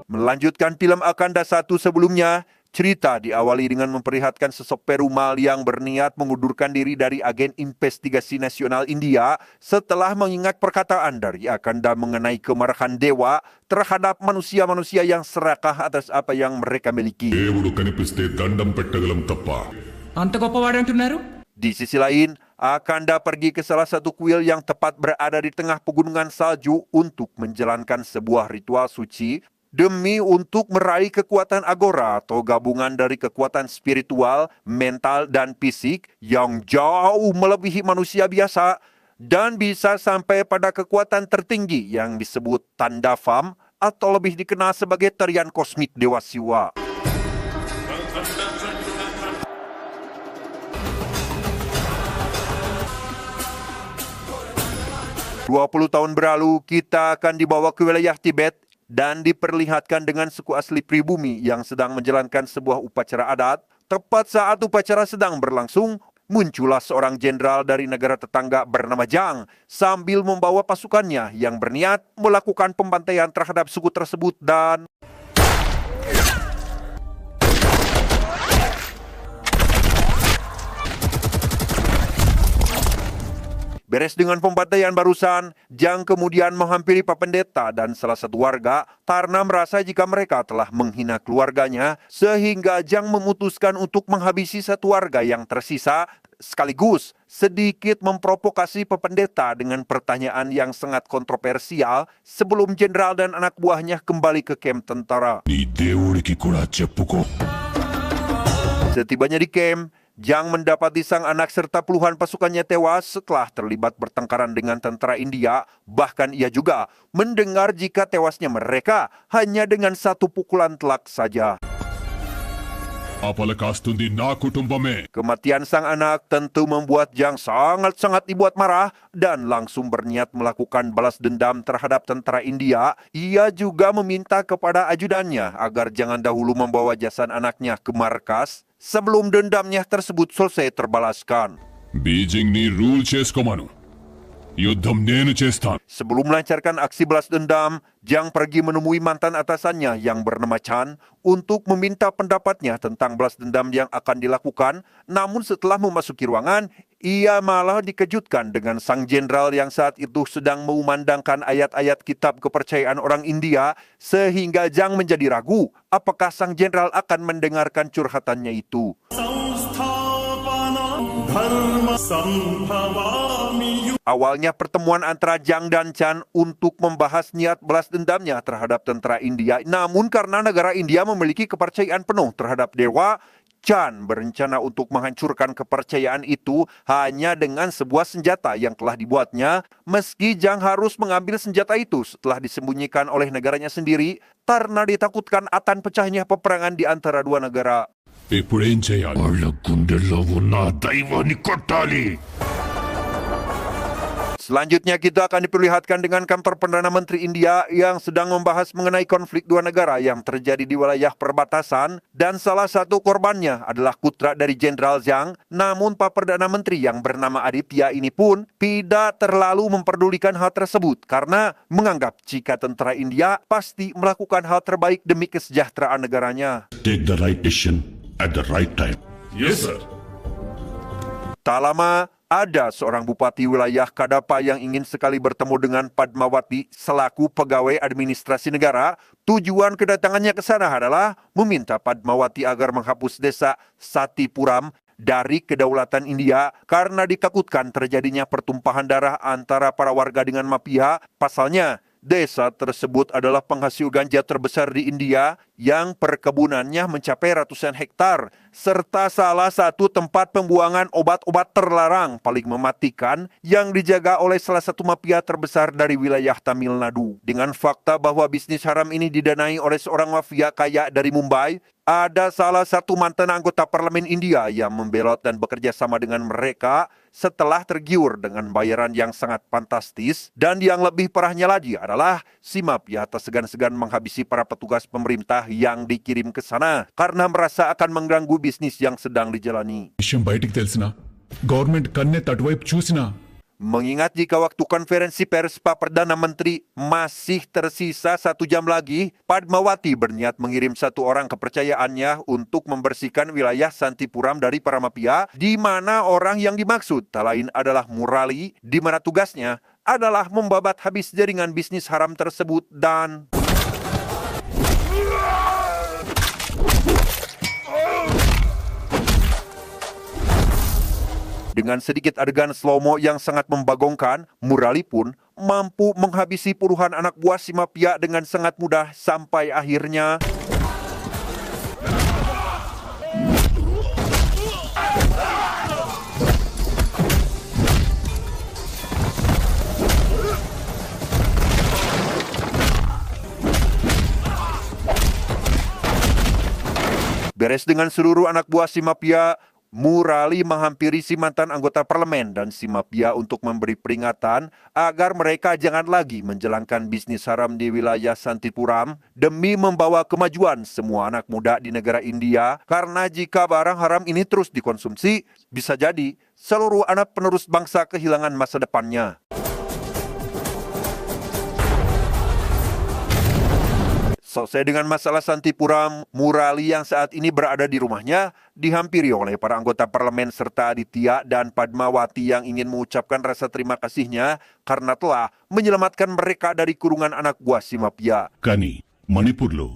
Melanjutkan film Akanda 1 sebelumnya, cerita diawali dengan memperlihatkan sosok Perumal yang berniat mengundurkan diri dari agen investigasi nasional India setelah mengingat perkataan dari Akanda mengenai kemarahan dewa terhadap manusia-manusia yang serakah atas apa yang mereka miliki. దేవుడు కనిపిస్తే దండం పెట్టగలం తప్ప అంత గొప్పవాడంటున్నారు. Di sisi lain, Akanda pergi ke salah satu kuil yang tepat berada di tengah pegunungan salju untuk menjalankan sebuah ritual suci demi untuk meraih kekuatan agora atau gabungan dari kekuatan spiritual, mental, dan fisik yang jauh melebihi manusia biasa dan bisa sampai pada kekuatan tertinggi yang disebut tanda fam atau lebih dikenal sebagai tarian kosmik Dewa Siwa. "20 tahun berlalu, kita akan dibawa ke wilayah Tibet dan diperlihatkan dengan suku asli pribumi yang sedang menjalankan sebuah upacara adat. Tepat saat upacara sedang berlangsung, muncullah seorang jenderal dari negara tetangga bernama Jang sambil membawa pasukannya yang berniat melakukan pembantaian terhadap suku tersebut dan beres dengan pembantaian barusan, Jang kemudian menghampiri Pak Pendeta dan salah satu warga karena merasa jika mereka telah menghina keluarganya, sehingga Jang memutuskan untuk menghabisi satu warga yang tersisa, sekaligus sedikit memprovokasi Pak Pendeta dengan pertanyaan yang sangat kontroversial sebelum jenderal dan anak buahnya kembali ke kamp tentara. నీ దేవుడికి కూడా చెప్పుకో Setibanya di kamp, Jang mendapati sang anak serta puluhan pasukannya tewas setelah terlibat bertengkaran dengan tentara India. Bahkan ia juga mendengar jika tewasnya mereka hanya dengan satu pukulan telak saja. ఆపల కాస్తుంది నా కుటుంబమే Kematian sang anak tentu membuat Jang sangat-sangat dibuat marah dan langsung berniat melakukan balas dendam terhadap tentara India. Ia juga meminta kepada ajudannya agar jangan dahulu membawa jasad anaknya ke markas sebelum dendamnya tersebut selesai terbalaskan. Beijing ని రూల్ చేసుకోమను యుద్ధం నేను చేస్తాను Sebelum melancarkan aksi balas dendam, Jang pergi menemui mantan atasannya yang bernama Chan untuk meminta pendapatnya tentang balas dendam yang akan dilakukan. Namun setelah memasuki ruangan, ia malah dikejutkan dengan sang jenderal yang saat itu sedang mengumandangkan ayat-ayat kitab kepercayaan orang India, sehingga Jang menjadi ragu apakah sang jenderal akan mendengarkan curhatannya itu. Awalnya pertemuan antara Jang dan Chan untuk membahas niat balas dendamnya terhadap tentara India. Namun karena negara India memiliki kepercayaan penuh terhadap dewa, Chan berencana untuk menghancurkan kepercayaan itu hanya dengan sebuah senjata yang telah dibuatnya. Meski Jang harus mengambil senjata itu setelah disembunyikan oleh negaranya sendiri karena ditakutkan akan pecahnya peperangan di antara dua negara. ఇప్పుడేం చేయాలి వాళ్ళ గుండెల్లో ఉన్న దైవాన్ని కొట్టాలి Selanjutnya kita akan diperlihatkan dengan kantor Perdana Menteri India yang sedang membahas mengenai konflik dua negara yang terjadi di wilayah perbatasan dan salah satu korbannya adalah putra dari Jenderal Zhang. Namun Pak Perdana Menteri yang bernama Aditya ini pun tidak terlalu memperdulikan hal tersebut karena menganggap jika tentara India pasti melakukan hal terbaik demi kesejahteraan negaranya. Take the right decision at the right time yes sir Tak lama, ada seorang bupati wilayah Kadapa yang ingin sekali bertemu dengan Padmawati selaku pegawai administrasi negara. Tujuan kedatangannya ke sana adalah meminta Padmawati agar menghapus desa Satipuram dari kedaulatan India karena ditakutkan terjadinya pertumpahan darah antara para warga dengan mafia. Pasalnya, desa tersebut adalah penghasil ganja terbesar di India yang perkebunannya mencapai ratusan hektar, serta salah satu tempat pembuangan obat-obat terlarang paling mematikan yang dijaga oleh salah satu mafia terbesar dari wilayah Tamil Nadu. Dengan fakta bahwa bisnis haram ini didanai oleh seorang mafia kaya dari Mumbai, ada salah satu mantan anggota parlemen India yang membelot dan bekerja sama dengan mereka setelah tergiur dengan bayaran yang sangat fantastis. Dan yang lebih parahnya lagi adalah si mafia tak segan-segan menghabisi para petugas pemerintah yang dikirim ke sana karena merasa akan mengganggu bisnis yang sedang dijalani. విషయం బయటికి తెలిసినా గవర్నమెంట్ కన్నెత్తి అటువైపు చూసినా Mengingat jika waktu konferensi pers Pak Perdana Menteri masih tersisa 1 jam lagi, Padmawati berniat mengirim 1 orang kepercayaannya untuk membersihkan wilayah Santipuram dari para mafia, di mana orang yang dimaksud tak lain adalah Murali, di mana tugasnya adalah membabat habis jaringan bisnis haram tersebut dan dengan sedikit adegan slow-mo yang sangat membagongkan, Murali pun mampu menghabisi puluhan anak buah si mafia dengan sangat mudah sampai akhirnya beres dengan seluruh anak buah si mafia. Murali menghampiri si mantan anggota parlemen dan si mafia untuk memberi peringatan agar mereka jangan lagi menjalankan bisnis haram di wilayah Santipuram demi membawa kemajuan semua anak muda di negara India, karena jika barang haram ini terus dikonsumsi, bisa jadi seluruh anak penerus bangsa kehilangan masa depannya. Selesai dengan masalah Santipuram, Murali yang saat ini berada di rumahnya dihampiri oleh para anggota parlemen serta Aditya dan Padmawati yang ingin mengucapkan rasa terima kasihnya karena telah menyelamatkan mereka dari kurungan anak buah si mafia. కానీ మణిపూర్లో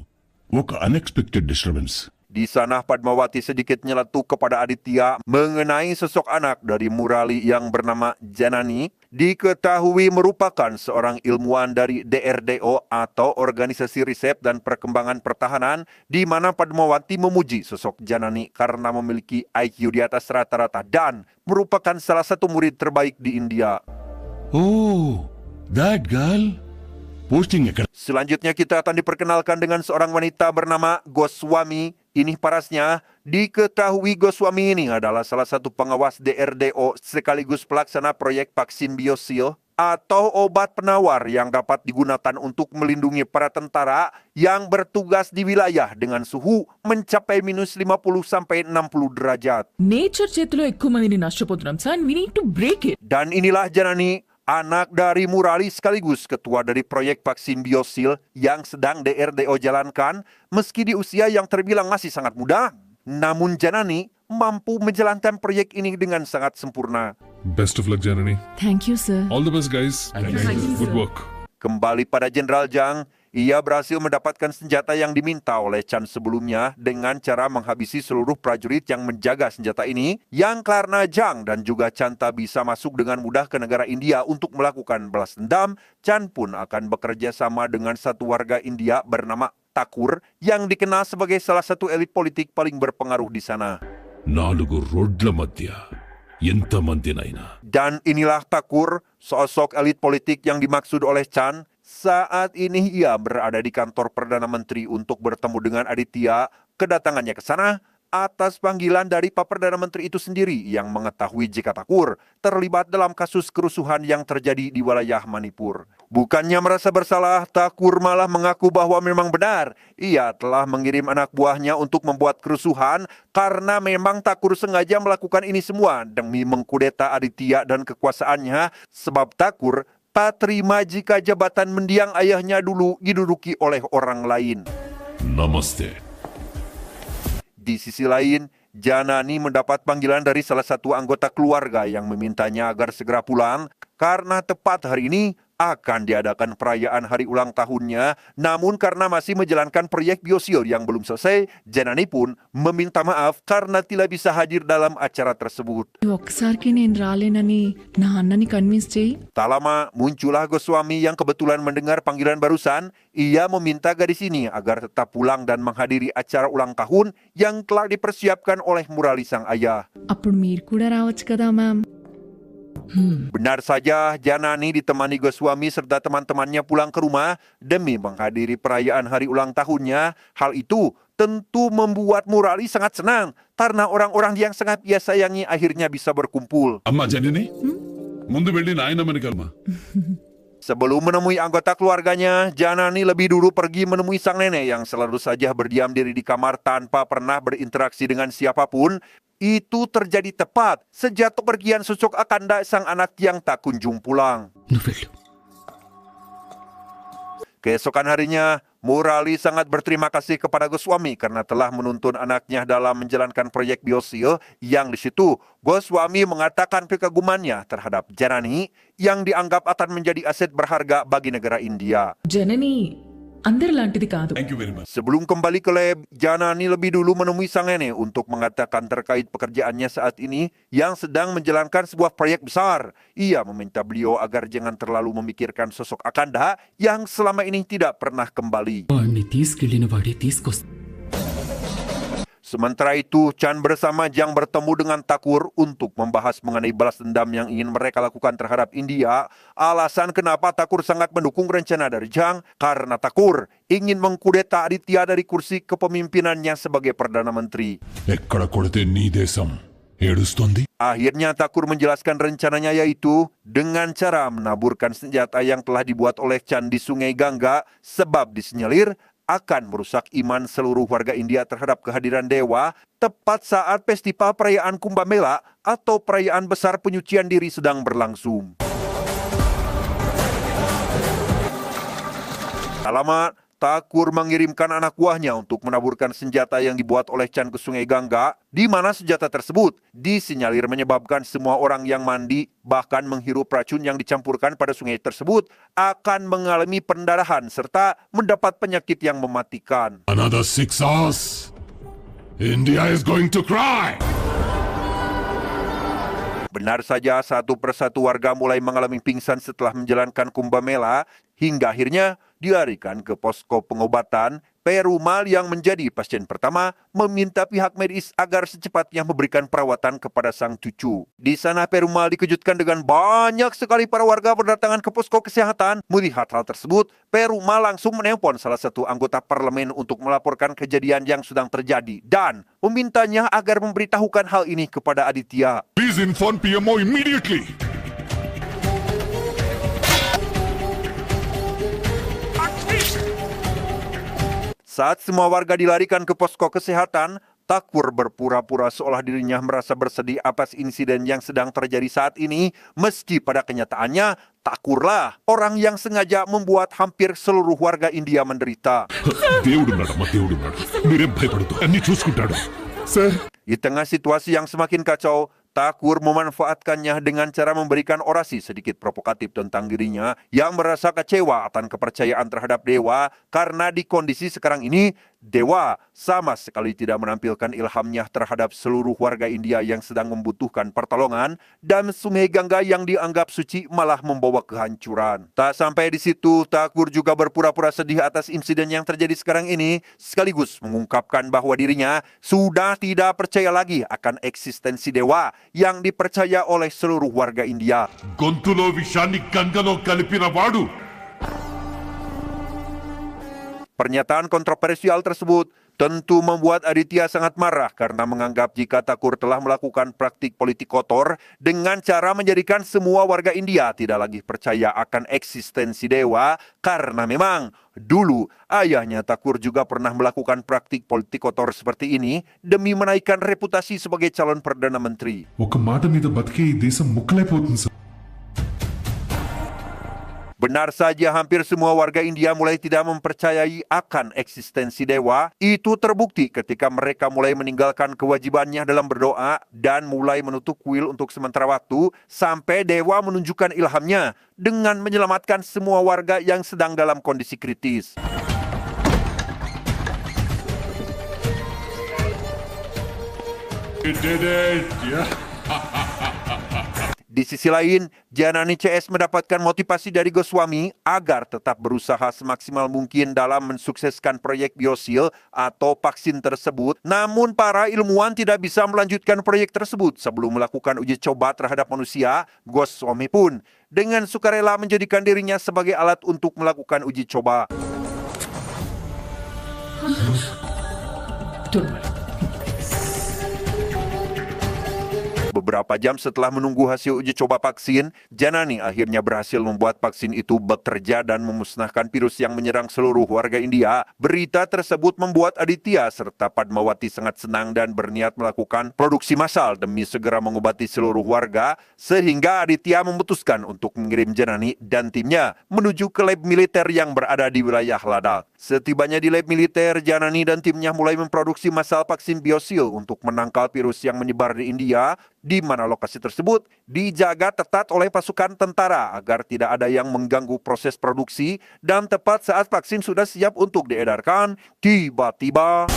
ఒక unexpected disturbance. Di sana Padmawati sedikit nyeletuk kepada Aditya mengenai sosok anak dari Murali yang bernama Janani, diketahui merupakan seorang ilmuwan dari DRDO atau Organisasi Riset dan Perkembangan Pertahanan, di mana Padmawati memuji sosok Janani karena memiliki IQ di atas rata-rata dan merupakan salah satu murid terbaik di India. Oh, that girl? Posting ఎక్కడ? Selanjutnya kita akan diperkenalkan dengan seorang wanita bernama Goswami. Ini parasnya, diketahui Goswami ini adalah salah satu pengawas DRDO sekaligus pelaksana proyek vaksin biosil atau obat penawar yang dapat digunakan untuk melindungi para tentara yang bertugas di wilayah dengan suhu mencapai minus 50 sampai 60 derajat. Nature చేతిలో ఎక్కువ మందిని నష్టపోతున్నాం sir. We need to break it. Dan inilah Janani, anak dari Murali sekaligus ketua dari proyek vaksin biosil yang sedang DRDO jalankan meski di usia yang terbilang masih sangat muda. Namun Janani mampu menjalankan proyek ini dengan sangat sempurna. Best of luck, Janani. Thank you, sir. All the best, guys. Good work. Kembali pada Jenderal Jang, ia berhasil mendapatkan senjata yang diminta oleh Chan sebelumnya dengan cara menghabisi seluruh prajurit yang menjaga senjata ini, yang karena Jang dan juga Chan tak bisa masuk dengan mudah ke negara India untuk melakukan balas dendam, Chan pun akan bekerja sama dengan satu warga India bernama Thakur yang dikenal sebagai salah satu elit politik paling berpengaruh di sana. 4 రోడ్ల మధ్య ఎంతమందినైనా. Dan inilah Thakur, sosok elit politik yang dimaksud oleh Chan. Saat ini ia berada di kantor Perdana Menteri untuk bertemu dengan Aditya. Kedatangannya ke sana atas panggilan dari Pak Perdana Menteri itu sendiri yang mengetahui jika Thakur terlibat dalam kasus kerusuhan yang terjadi di wilayah Manipur. Bukannya merasa bersalah, Thakur malah mengaku bahwa memang benar ia telah mengirim anak buahnya untuk membuat kerusuhan karena memang Thakur sengaja melakukan ini semua demi mengkudeta Aditya dan kekuasaannya, sebab Thakur tak terima jika jabatan mendiang ayahnya dulu diduduki oleh orang lain. Namaste. Di sisi lain, Janani mendapat panggilan dari salah satu anggota keluarga yang memintanya agar segera pulang karena tepat hari ini akan diadakan perayaan hari ulang tahunnya. Namun karena masih menjalankan proyek biosil yang belum selesai, Janani pun meminta maaf karena tidak bisa hadir dalam acara tersebut. ఒక్కసారికి నేను రాలేనని నా అన్నని కన్విన్స్ చేయి. Tak lama muncullah Goswami yang kebetulan mendengar panggilan barusan. Ia meminta gadis ini agar tetap pulang dan menghadiri acara ulang tahun yang telah dipersiapkan oleh Murali sang ayah. అప్పుడు మీరు కూడా రావచ్చు కదా ma'am. Benar saja, Janani ditemani Goswami serta teman-temannya pulang ke rumah demi menghadiri perayaan hari ulang tahunnya. Hal itu tentu membuat Murali sangat senang karena orang-orang yang sangat ia sayangi akhirnya bisa berkumpul. అమ్మా జనని, ముందు వెళ్ళి నాయనమ్మని కలమా. Sebelum menemui anggota keluarganya, Janani lebih dulu pergi menemui sang nenek yang selalu saja berdiam diri di kamar tanpa pernah berinteraksi dengan siapapun. itu terjadi tepat sejak kepergian sosok Akanda sang anak yang tak kunjung pulang. నువ్వు వెళ్ళు. Keesokan harinya, Murali sangat berterima kasih kepada Goswami karena telah menuntun anaknya dalam menjalankan proyek biosil yang di situ Goswami mengatakan kekagumannya terhadap Janani yang dianggap akan menjadi aset berharga bagi negara India. జనని అందరిలాంటిది కాదు. Sebelum kembali ke lab, Janani lebih dulu menemui sang nenek untuk mengatakan terkait pekerjaannya saat ini yang sedang menjalankan sebuah proyek besar. Ia meminta beliau agar jangan terlalu memikirkan sosok Akanda yang selama ini tidak pernah kembali. వాడిని తీసుకెళ్లిన వాడే తీసుకొస్తా. Sementara itu, Chan bersama Jang bertemu dengan Thakur untuk membahas mengenai balas dendam yang ingin mereka lakukan terhadap India. Alasan kenapa Thakur sangat mendukung rencana dari Jang karena Thakur ingin mengkudeta Aditya dari kursi kepemimpinannya sebagai Perdana Menteri. ఎక్కడ కొడితే నీ దేశం ఏడుస్తుంది? Akhirnya Thakur menjelaskan rencananya yaitu dengan cara menaburkan senjata yang telah dibuat oleh Chan di Sungai Gangga sebab disinyalir akan merusak iman seluruh warga India terhadap kehadiran dewa tepat saat festival perayaan Kumbh Mela atau perayaan besar penyucian diri sedang berlangsung. Tak lama, Thakur mengirimkan anak buahnya untuk menaburkan senjata yang dibuat oleh Chan ke Sungai Gangga, di mana senjata tersebut disinyalir menyebabkan semua orang yang mandi, bahkan menghirup racun yang dicampurkan pada sungai tersebut, akan mengalami pendarahan serta mendapat penyakit yang mematikan. Another 6 hours. India is going to cry. Benar saja, satu persatu warga mulai mengalami pingsan setelah menjalankan Kumbh Mela, hingga akhirnya dilarikan ke posko pengobatan. Perumal yang menjadi pasien pertama meminta pihak medis agar secepatnya memberikan perawatan kepada sang cucu. Di sana Perumal dikejutkan dengan banyak sekali para warga berdatangan ke posko kesehatan. Melihat hal tersebut, Perumal langsung menelpon salah satu anggota parlemen untuk melaporkan kejadian yang sedang terjadi dan memintanya agar memberitahukan hal ini kepada Aditya. Please inform PMO immediately. Saat semua warga dilarikan ke posko kesehatan, Thakur berpura-pura seolah dirinya merasa bersedih atas insiden yang sedang terjadi saat ini, meski pada kenyataannya Thakurlah orang yang sengaja membuat hampir seluruh warga India menderita. దేవుడున్నాడమ్మా దేవుడున్నాడు. మీరేం భయపడద్దు. అన్ని చూసుకుంటాడు. Sir Di tengah situasi yang semakin kacau, Thakur memanfaatkannya dengan cara memberikan orasi sedikit provokatif tentang dirinya yang merasa kecewa akan kepercayaan terhadap dewa karena di kondisi sekarang ini, dewa sama sekali tidak menampilkan ilhamnya terhadap seluruh warga India yang sedang membutuhkan pertolongan dan Sungai Gangga yang dianggap suci malah membawa kehancuran. Tak sampai di situ, Thakur juga berpura-pura sedih atas insiden yang terjadi sekarang ini sekaligus mengungkapkan bahwa dirinya sudah tidak percaya lagi akan eksistensi dewa yang dipercaya oleh seluruh warga India. గొంతులో విషాన్ని గంగలో కలిపిన వాడు. Pernyataan kontroversial tersebut tentu membuat Aditya sangat marah karena menganggap jika Thakur telah melakukan praktik politik kotor dengan cara menjadikan semua warga India tidak lagi percaya akan eksistensi dewa karena memang dulu ayahnya Thakur juga pernah melakukan praktik politik kotor seperti ini demi menaikkan reputasi sebagai calon Perdana Menteri. ఒక మాట మీద బతికే ఈ దేశం ముక్కలైపోతుంది sir. Benar saja hampir semua warga India mulai tidak mempercayai akan eksistensi dewa. Itu terbukti ketika mereka mulai meninggalkan kewajibannya dalam berdoa dan mulai menutup kuil untuk sementara waktu sampai dewa menunjukkan ilhamnya dengan menyelamatkan semua warga yang sedang dalam kondisi kritis. You did it. Yeah. Di sisi lain, Janani CS mendapatkan motivasi dari Goswami agar tetap berusaha semaksimal mungkin dalam mensukseskan proyek biosil atau vaksin tersebut. Namun para ilmuwan tidak bisa melanjutkan proyek tersebut sebelum melakukan uji coba terhadap manusia. Goswami pun dengan sukarela menjadikan dirinya sebagai alat untuk melakukan uji coba. Beberapa jam setelah menunggu hasil uji coba vaksin, Janani akhirnya berhasil membuat vaksin itu bekerja dan memusnahkan virus yang menyerang seluruh warga India. Berita tersebut membuat Aditya serta Padmawati sangat senang dan berniat melakukan produksi massal demi segera mengobati seluruh warga, sehingga Aditya memutuskan untuk mengirim Janani dan timnya menuju ke lab militer yang berada di wilayah Ladakh. Setibanya di lab militer, Janani dan timnya mulai memproduksi massal vaksin Biosil untuk menangkal virus yang menyebar di India, di mana lokasi tersebut dijaga ketat oleh pasukan tentara agar tidak ada yang mengganggu proses produksi, dan tepat saat vaksin sudah siap untuk diedarkan, tiba-tiba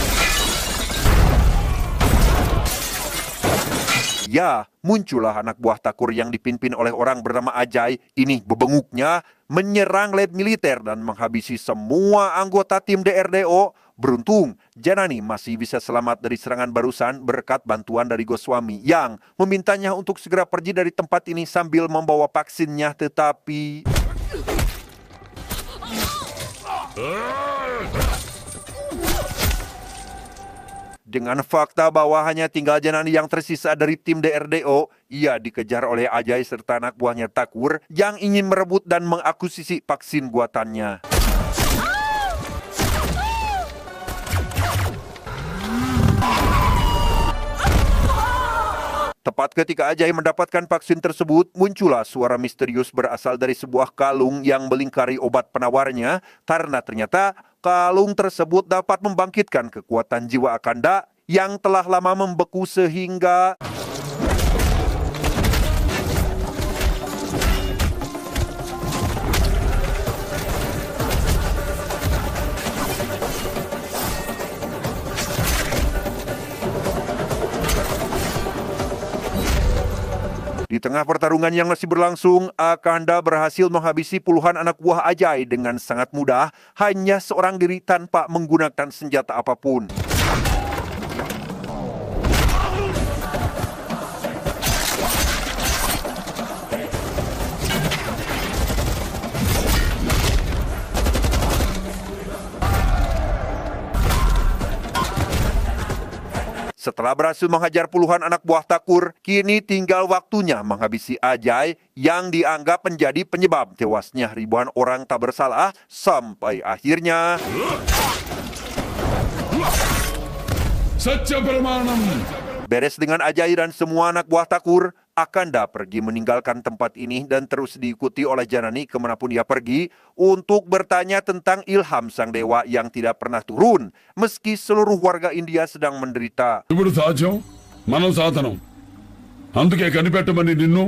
ya, muncullah anak buah Thakur yang dipimpin oleh orang bernama Ajay. Ini bebenguknya menyerang lab militer dan menghabisi semua anggota tim DRDO. Beruntung, Janani masih bisa selamat dari serangan barusan berkat bantuan dari Goswami yang memintanya untuk segera pergi dari tempat ini sambil membawa vaksinnya, tetapi dengan fakta bahwa hanya tinggal Janani yang tersisa dari tim DRDO, ia dikejar oleh Ajay serta anak buahnya Thakur yang ingin merebut dan mengakuisisi vaksin buatannya. Tepat ketika Ajay mendapatkan vaksin tersebut, muncullah suara misterius berasal dari sebuah kalung yang melingkari obat penawarnya, karena ternyata kalung tersebut dapat membangkitkan kekuatan jiwa Akanda yang telah lama membeku sehingga di tengah pertarungan yang masih berlangsung, Akanda berhasil menghabisi puluhan anak buah Ajay dengan sangat mudah, hanya seorang diri tanpa menggunakan senjata apapun. Setelah berhasil menghajar puluhan anak buah Thakur, kini tinggal waktunya menghabisi Ajay yang dianggap menjadi penyebab tewasnya ribuan orang tak bersalah, sampai akhirnya Satya Pramanam. beres dengan Ajay dan semua anak buah Thakur. Akanda pergi meninggalkan tempat ini dan terus diikuti oleh Janani kemanapun ia pergi untuk bertanya tentang ilham sang dewa yang tidak pernah turun meski seluruh warga India sedang menderita. ఇప్పుడు సాధ్యం మనం సాధనం అందుకే కనిపెట్టమని నిన్ను.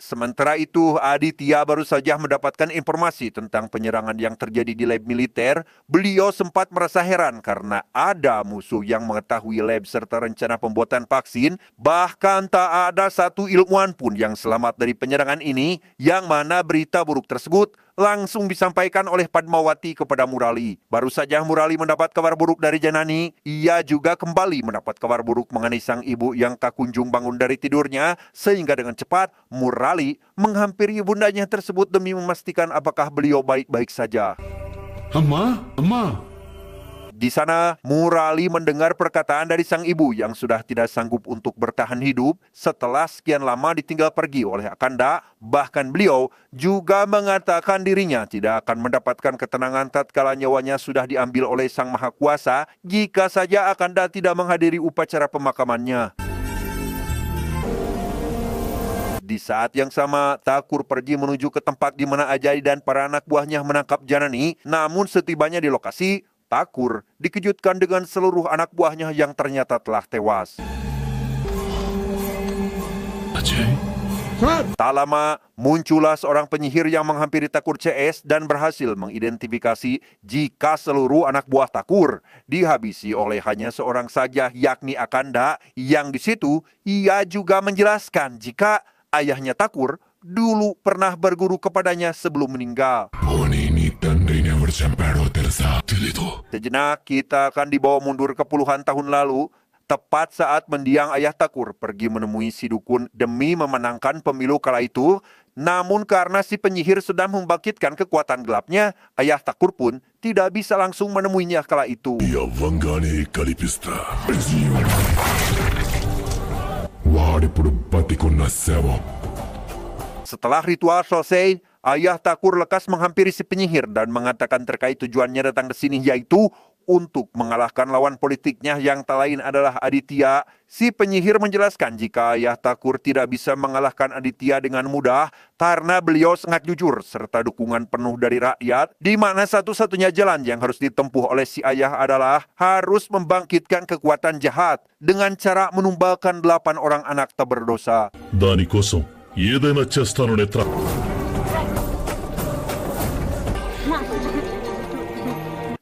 Sementara itu, Aditya baru saja mendapatkan informasi tentang penyerangan yang terjadi di lab militer. Beliau sempat merasa heran karena ada musuh yang mengetahui lab serta rencana pembuatan vaksin. Bahkan tak ada satu ilmuwan pun yang selamat dari penyerangan ini, yang mana berita buruk tersebut langsung disampaikan oleh Padmawati kepada Murali. Baru saja Murali mendapat kabar buruk dari Janani, ia juga kembali mendapat kabar buruk mengenai sang ibu yang tak kunjung bangun dari tidurnya, sehingga dengan cepat Murali menghampiri bundanya tersebut demi memastikan apakah beliau baik-baik saja. అమ్మా అమ్మా Di sana, Murali mendengar perkataan dari sang ibu yang sudah tidak sanggup untuk bertahan hidup setelah sekian lama ditinggal pergi oleh Akanda. Bahkan beliau juga mengatakan dirinya tidak akan mendapatkan ketenangan tatkala nyawanya sudah diambil oleh Sang Maha Kuasa jika saja Akanda tidak menghadiri upacara pemakamannya. Di saat yang sama, Thakur pergi menuju ke tempat di mana Ajay dan para anak buahnya menangkap Janani. Namun setibanya di lokasi, Thakur dikejutkan dengan seluruh anak buahnya yang ternyata telah tewas. Ajay Tak lama, muncullah seorang penyihir yang menghampiri Thakur CS dan berhasil mengidentifikasi jika seluruh anak buah Thakur dihabisi oleh hanya seorang saja, yakni Akanda, yang di situ ia juga menjelaskan jika ayahnya Thakur dulu pernah berguru kepadanya sebelum meninggal. పోనీ నీ తండ్రిని ఎవరు చంపాడో తెలుసా? తెలీదు. Sejenak kita akan dibawa mundur ke puluhan tahun lalu, tepat saat mendiang ayah Thakur pergi menemui si dukun demi memenangkan pemilu kala itu. Namun karena si penyihir sudah membangkitkan kekuatan gelapnya, ayah Thakur pun tidak bisa langsung menemuinya kala itu. ఈ అవ్వంగానే కలిపిస్తా. వాడిప్పుడు బతికున్న శవం. Setelah ritual selesai, ayah Takur lekas menghampiri si penyihir dan mengatakan terkait tujuannya datang ke sini, yaitu untuk mengalahkan lawan politiknya yang tak lain adalah Aditya. Si penyihir menjelaskan jika ayah Takur tidak bisa mengalahkan Aditya dengan mudah karena beliau sangat jujur serta dukungan penuh dari rakyat, di mana satu-satunya jalan yang harus ditempuh oleh si ayah adalah harus membangkitkan kekuatan jahat dengan cara menumbalkan 8 orang anak tak berdosa. దానికోసం ఏదైనా చేస్తాను నేత్ర.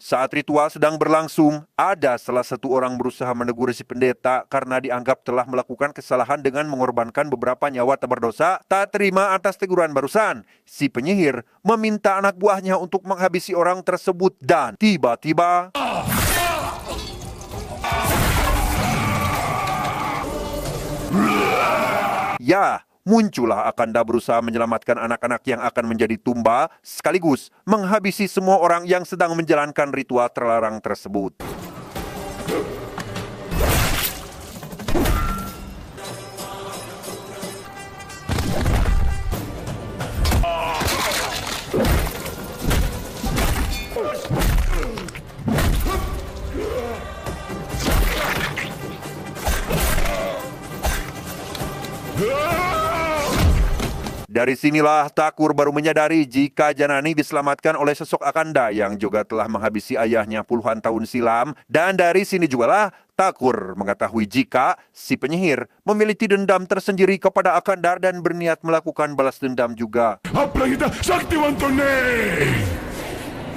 Saat ritual sedang berlangsung, ada salah satu orang berusaha menegur si pendeta karena dianggap telah melakukan kesalahan dengan mengorbankan beberapa nyawa tak berdosa. Tak terima atas teguran barusan, si penyihir meminta anak buahnya untuk menghabisi orang tersebut dan tiba-tiba muncullah Akanda berusaha menyelamatkan anak-anak yang akan menjadi tumba, sekaligus menghabisi semua orang yang sedang menjalankan ritual terlarang tersebut. Dari sinilah Takur baru menyadari jika Janani diselamatkan oleh sosok Akanda yang juga telah menghabisi ayahnya puluhan tahun silam. Dan dari sini jugalah Takur mengetahui jika si penyihir memiliki dendam tersendiri kepada Akanda dan berniat melakukan balas dendam juga. అప్రహిత శక్తివంతుణ్ణి.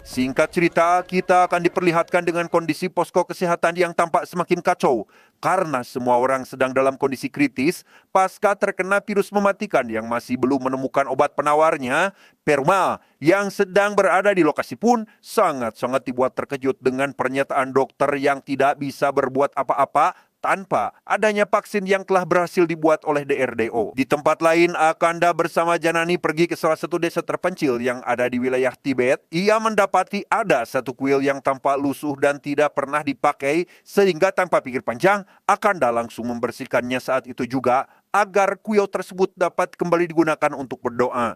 Singkat cerita, kita akan diperlihatkan dengan kondisi posko kesehatan yang tampak semakin kacau karena semua orang sedang dalam kondisi kritis pasca terkena virus mematikan yang masih belum menemukan obat penawarnya. Perma yang sedang berada di lokasi pun sangat-sangat dibuat terkejut dengan pernyataan dokter yang tidak bisa berbuat apa-apa tanpa adanya vaksin yang telah berhasil dibuat oleh DRDO. Di tempat lain, Akanda bersama Janani pergi ke salah satu desa terpencil yang ada di wilayah Tibet. Ia mendapati ada satu kuil yang tampak lusuh dan tidak pernah dipakai, sehingga tanpa pikir panjang, Akanda langsung membersihkannya saat itu juga agar kuil tersebut dapat kembali digunakan untuk berdoa.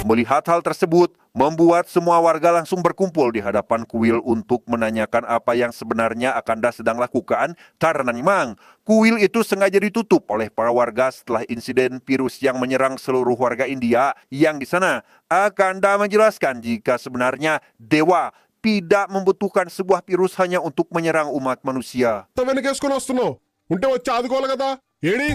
Melihat hal tersebut, membuat semua warga langsung berkumpul di hadapan kuil untuk menanyakan apa yang sebenarnya Akanda sedang lakukan, karena memang kuil itu sengaja ditutup oleh para warga setelah insiden virus yang menyerang seluruh warga India. Yang di sana, Akanda menjelaskan jika sebenarnya dewa tidak membutuhkan sebuah virus hanya untuk menyerang umat manusia. వెనకేసుకొని వస్తున్నావు ఉంటే వచ్చి ఆదుకోవాలి కదా AD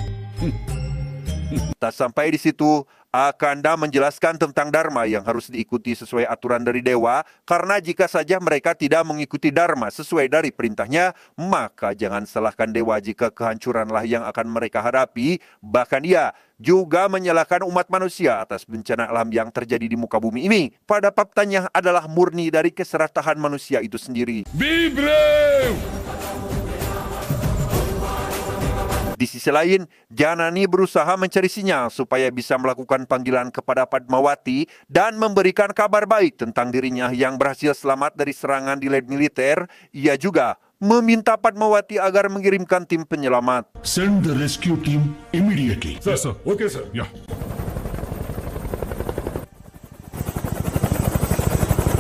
Tak sampai di situ, Akanda menjelaskan tentang Dharma yang harus diikuti sesuai aturan dari dewa, karena jika saja mereka tidak mengikuti Dharma sesuai dari perintahnya, maka jangan salahkan dewa jika kehancuranlah yang akan mereka hadapi. Bahkan ia juga menyalahkan umat manusia atas bencana alam yang terjadi di muka bumi ini. Pada faktanya adalah murni dari keserakahan manusia itu sendiri. Be brave! Di sisi lain, Janani berusaha mencari sinyal supaya bisa melakukan panggilan kepada Padmawati dan memberikan kabar baik tentang dirinya yang berhasil selamat dari serangan di leg militer. Ia juga meminta Padmawati agar mengirimkan tim penyelamat. Send the rescue team immediately. Yes, sir. Okay, sir. Yeah.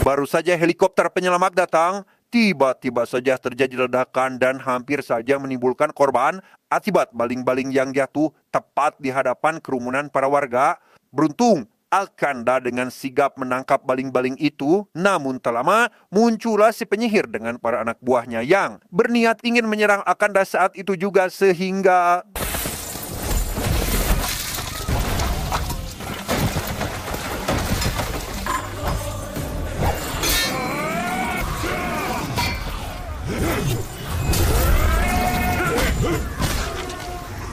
Baru saja helikopter penyelamat datang, tiba-tiba saja terjadi ledakan dan hampir saja menimbulkan korban akibat baling-baling yang jatuh tepat di hadapan kerumunan para warga. Beruntung, Akanda dengan sigap menangkap baling-baling itu, namun tak lama muncullah si penyihir dengan para anak buahnya yang berniat ingin menyerang Akanda saat itu juga, sehingga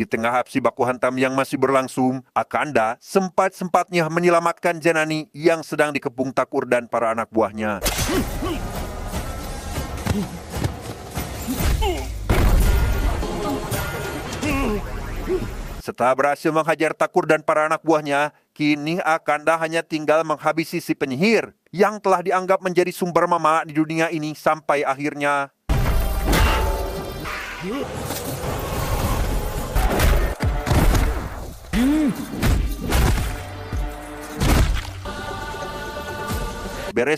di tengah aksi baku hantam yang masih berlangsung, Akanda sempat-sempatnya menyelamatkan Janani yang sedang dikepung Takur dan para anak buahnya. Setelah berhasil menghajar Takur dan para anak buahnya, kini Akanda hanya tinggal menghabisi si penyihir yang telah dianggap menjadi sumber mama di dunia ini sampai akhirnya Beres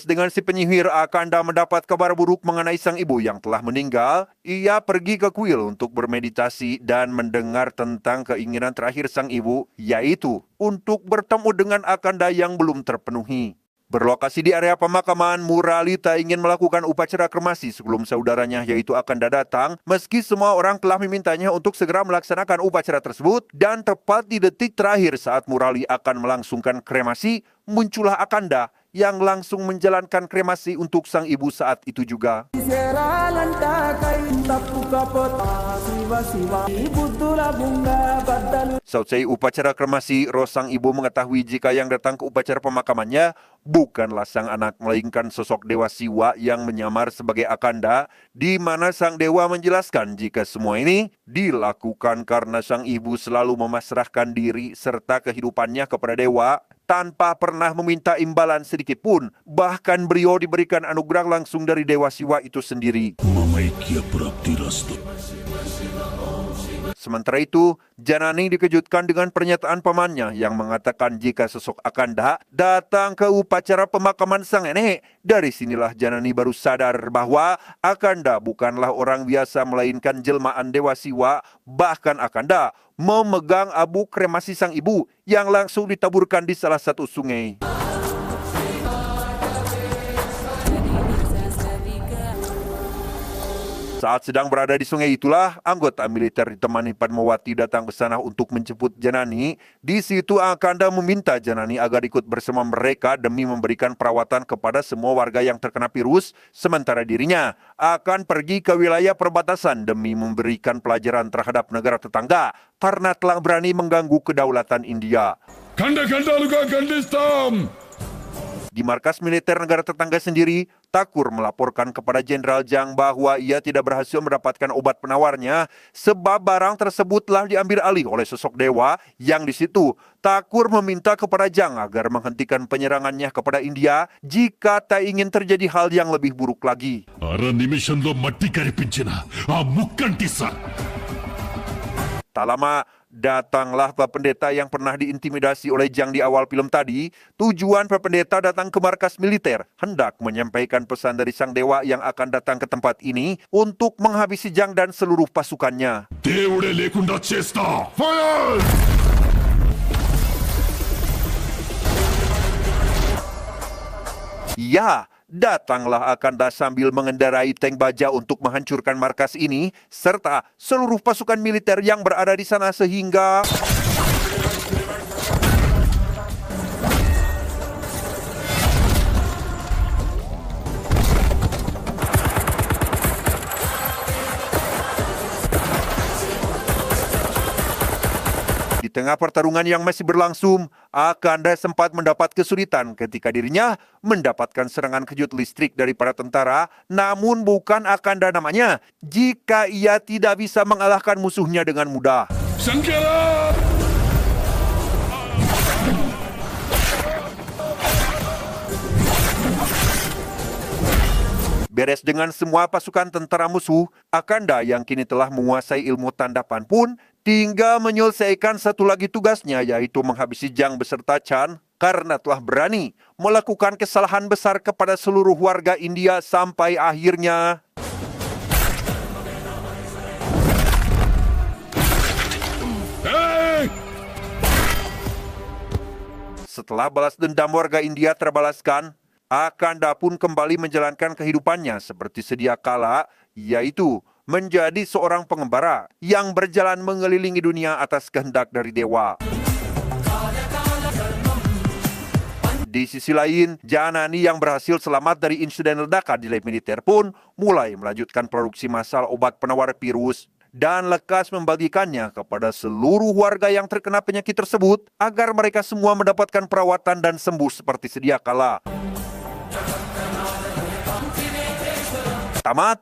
dengan si penyihir, Akanda mendapat kabar buruk mengenai sang ibu yang telah meninggal. Ia pergi ke kuil untuk bermeditasi dan mendengar tentang keinginan terakhir sang ibu, yaitu untuk bertemu dengan Akanda yang belum terpenuhi. Berlokasi di area pemakaman, Murali tak ingin melakukan upacara kremasi sebelum saudaranya yaitu Akanda datang, meski semua orang telah memintanya untuk segera melaksanakan upacara tersebut. Dan tepat di detik terakhir saat Murali akan melangsungkan kremasi, muncullah Akanda yang langsung menjalankan kremasi untuk sang ibu saat itu juga. Selesai upacara kremasi, roh sang ibu mengetahui jika yang datang ke upacara pemakamannya bukanlah sang anak, melainkan sosok dewa Siwa yang menyamar sebagai Akanda, di mana sang dewa menjelaskan jika semua ini dilakukan karena sang ibu selalu memasrahkan diri serta kehidupannya kepada dewa, tanpa pernah meminta imbalan sedikit pun. Bahkan beliau diberikan anugerah langsung dari Dewa Siwa itu sendiri. Mamaikia praktiras. Sementara itu, Janani dikejutkan dengan pernyataan pamannya yang mengatakan jika sosok Akanda datang ke upacara pemakaman sang nenek. Dari sinilah Janani baru sadar bahwa Akanda bukanlah orang biasa melainkan jelmaan Dewa Siwa. Bahkan Akanda memegang abu kremasi sang ibu yang langsung ditaburkan di salah satu sungai. Saat sedang berada di sungai itulah, anggota militer ditemani Padmawati datang ke sana untuk menjemput Janani. Di situ Akanda meminta Janani agar ikut bersama mereka demi memberikan perawatan kepada semua warga yang terkena virus, sementara dirinya akan pergi ke wilayah perbatasan demi memberikan pelajaran terhadap negara tetangga karena telah berani mengganggu kedaulatan India. Kanda-kanda luka Kandistam! Di markas militer negara tetangga sendiri, Thakur melaporkan kepada Jenderal Jang bahwa ia tidak berhasil mendapatkan obat penawarnya sebab barang tersebut telah diambil alih oleh sosok dewa yang di situ. Thakur meminta kepada Jang agar menghentikan penyerangannya kepada India jika tak ingin terjadi hal yang lebih buruk lagi. Ara nimishanlo matti kariపించిన ఆ ముక్కంటిసా Tak lama, datanglah Pak Pendeta yang pernah diintimidasi oleh Jang di awal film tadi. Tujuan Pak Pendeta datang ke markas militer hendak menyampaikan pesan dari sang dewa yang akan datang ke tempat ini untuk menghabisi Jang dan seluruh pasukannya. దేవుడే లేకుండా చేస్తా fire Ya, datanglah Akanda sambil mengendarai tank baja untuk menghancurkan markas ini serta seluruh pasukan militer yang berada di sana sehingga di tengah pertarungan yang masih berlangsung, Akanda sempat mendapat kesulitan ketika dirinya mendapatkan serangan kejut listrik dari para tentara, namun bukan Akanda namanya jika ia tidak bisa mengalahkan musuhnya dengan mudah. శంకరా Beres dengan semua pasukan tentara musuh, Akanda yang kini telah menguasai ilmu tandapan pun tinggal menyelesaikan satu lagi tugasnya, yaitu menghabisi Jang beserta Chan karena telah berani melakukan kesalahan besar kepada seluruh warga India sampai akhirnya Hey! setelah balas dendam warga India terbalaskan, Akanda pun kembali menjalankan kehidupannya seperti sedia kala, yaitu menjadi seorang pengembara yang berjalan mengelilingi dunia atas kehendak dari dewa. Di sisi lain, Janani yang berhasil selamat dari insiden ledakan di lab militer pun mulai melanjutkan produksi massal obat penawar virus dan lekas membagikannya kepada seluruh warga yang terkena penyakit tersebut agar mereka semua mendapatkan perawatan dan sembuh seperti sedia kala. Tamat.